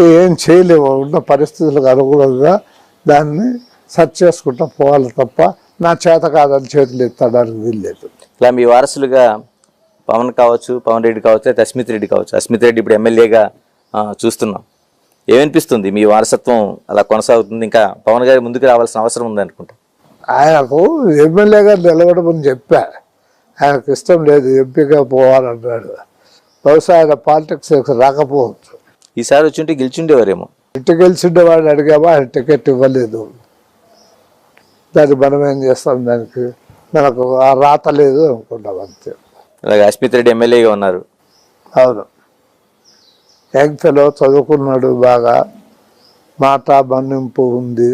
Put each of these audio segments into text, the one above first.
ఏం చేయలేము, ఉన్న పరిస్థితులకు అనుగుణంగా దాన్ని సర్చ్ చేసుకుంటూ పోవాలి తప్ప నా చేత కాదని చేతులు ఎత్తడానికి వీల్లేదు. ఇలా మీ వారసులుగా పవన్ కావచ్చు, పవన్ రెడ్డి కావచ్చు, అయితే అస్మిత్ రెడ్డి కావచ్చు. అస్మిత్ రెడ్డి ఇప్పుడు ఎమ్మెల్యేగా చూస్తున్నాం. ఏమనిపిస్తుంది? మీ వారసత్వం అలా కొనసాగుతుంది, ఇంకా పవన్ గారి ముందుకు రావాల్సిన అవసరం ఉంది అనుకుంటా? ఆయనకు ఎమ్మెల్యేగా నిలబడమని చెప్పా, ఆయనకు ఇష్టం లేదు, ఎంపీగా పోవాలన్నాడు. బహుశా ఆయన పాలిటిక్స్ రాకపోవచ్చు. ఈసారి వచ్చింటే గెలిచిండేవారేమో. ఇంటికి గెలిచిండేవాడిని అడిగామా, ఆయన టికెట్ ఇవ్వలేదు. దానికి మనం ఏం చేస్తాం, దానికి మనకు ఆ రాత లేదు అనుకుంటాం అంతే. అలాగే అస్మిత్ రెడ్డి ఎమ్మెల్యేగా ఉన్నారు. అవును, యంగ్ ఫెలో, చదువుకున్నాడు, బాగా మాట మన్నింపు ఉంది,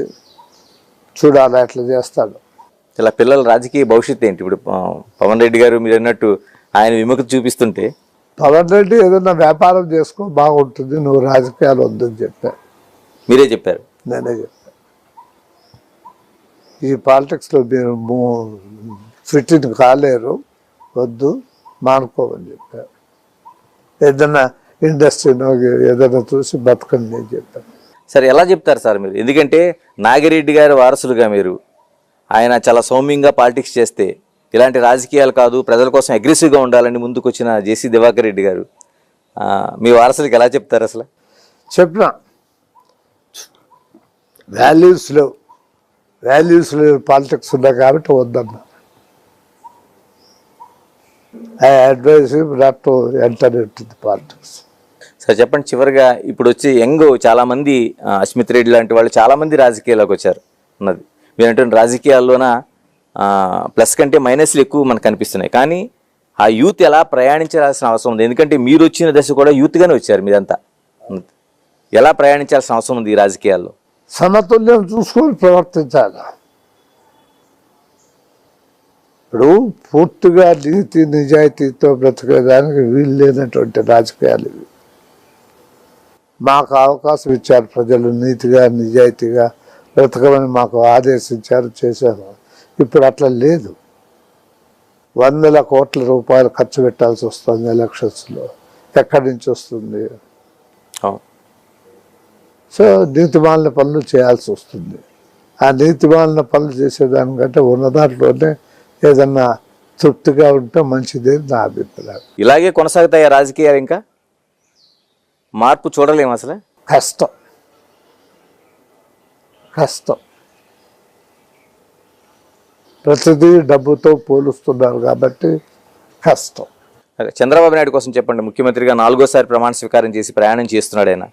చూడాలి ఎట్లా చేస్తాడు. ఇలా పిల్లల రాజకీయ భవిష్యత్తు ఏంటి? ఇప్పుడు పవన్ రెడ్డి గారు మీరు అన్నట్టు ఆయన విముఖత చూపిస్తుంటే, పవన్ రెడ్డి ఏదైనా వ్యాపారం చేసుకో బాగుంటుంది, నువ్వు రాజకీయాలు వద్దని చెప్పా. మీరే చెప్పారు. నేనే చెప్పా, ఈ పాలిటిక్స్లో మీరు ఫిట్ కాలేరు, వద్దు, మానుకోమని చెప్పా. ఏదైనా ఇండస్ట్రీనో ఏదైనా చూసి బతకండి అని చెప్పాను. సరే, ఎలా చెప్తారు సార్ మీరు? ఎందుకంటే నాగిరెడ్డి గారి వారసులుగా మీరు, ఆయన చాలా సౌమ్యంగా పాలిటిక్స్ చేస్తే, ఇలాంటి రాజకీయాలు కాదు, ప్రజల కోసం అగ్రెసివ్గా ఉండాలని ముందుకు వచ్చిన జేసీ దివాకర్ రెడ్డి గారు మీ వారసులకు ఎలా చెప్తారు? అసలు చెప్పిన వాల్యూస్ పాలిటిక్స్ ఉన్నాయి కాబట్టి వద్దన్నా. I advise not to enter into the politics. Sir చెప్పండి, చివరిగా ఇప్పుడు వచ్చి యంగ్ చాలామంది, అస్మిత్ రెడ్డి లాంటి వాళ్ళు చాలామంది రాజకీయాల్లోకి వచ్చారు ఉన్నది. మీరు అంటే రాజకీయాల్లోన ప్లస్ కంటే మైనస్లు ఎక్కువ మనకు కనిపిస్తున్నాయి. కానీ ఆ యూత్ ఎలా ప్రయాణించాల్సిన అవసరం ఉంది? ఎందుకంటే మీరు వచ్చిన దశ కూడా యూత్గానే వచ్చారు. మీదంతా ఎలా ప్రయాణించాల్సిన అవసరం ఉంది ఈ రాజకీయాల్లో? సమతుల్యం చూసుకొని ప్రవర్తించాలి. ఇప్పుడు పూర్తిగా నీతి నిజాయితీతో బ్రతికేదానికి వీలు లేనటువంటి రాజకీయాలు ఇవి. మాకు అవకాశం ఇచ్చారు ప్రజలు, నీతిగా నిజాయితీగా బ్రతకమని మాకు ఆదేశించారు, చేశారు. ఇప్పుడు అట్లా లేదు. 100 కోట్ల రూపాయలు ఖర్చు పెట్టాల్సి వస్తుంది ఎలక్షన్స్లో. ఎక్కడి నుంచి వస్తుంది? సో నీతిమాలిన పనులు చేయాల్సి వస్తుంది. ఆ నీతిమాలిన పనులు చేసేదానికంటే ఉన్న దాంట్లోనే ఏదన్నా తృప్తిగా ఉంటే మంచిది నా అభిప్రాయం. ఇలాగే కొనసాగుతాయి రాజకీయాలు? ఇంకా మార్పు చూడలేము అసలు? కష్టం. ప్రతిదీ డబ్బుతో పోలుస్తున్నారు కాబట్టి కష్టం. చంద్రబాబు నాయుడు కోసం చెప్పండి. ముఖ్యమంత్రిగా 4వ సారి ప్రమాణ స్వీకారం చేసి ప్రయాణం చేస్తున్నాడు ఆయన.